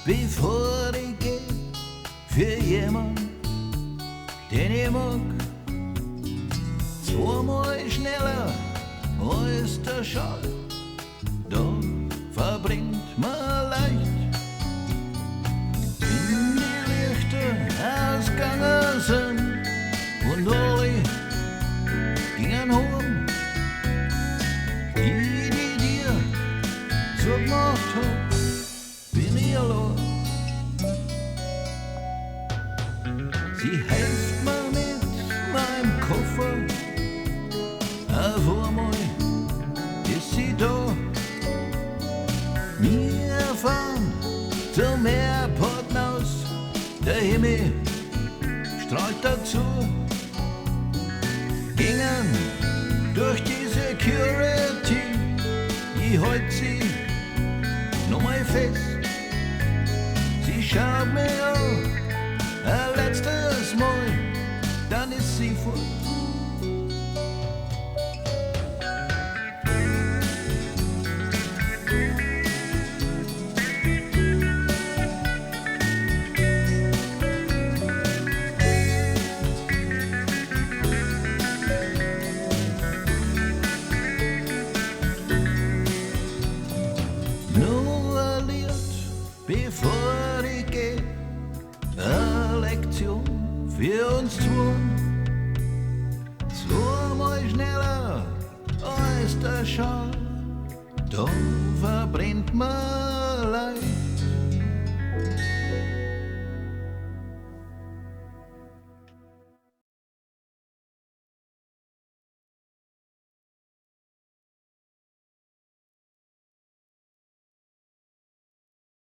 bevor ich geh, für jemand, den ich mag. Zweimal schneller als der Schall, da verbringt man leicht. In die Lichter ausgegangen sind und alle gingen heim. Die dir so gemacht hab, bin ich allein. Sie hilft mir mit meinem Koffer, auf einmal ist sie da. Wir fahren zum Airport aus, der Himmel strahlt dazu. Gingen durch die Security, ich halt sie nochmal fest. Sie schaut mir an, ein letztes Mal, dann ist sie fort. Bevor ich geh, eine Lektion für uns zwei. Zweimal schneller als der Schall, da verbrennt man leicht.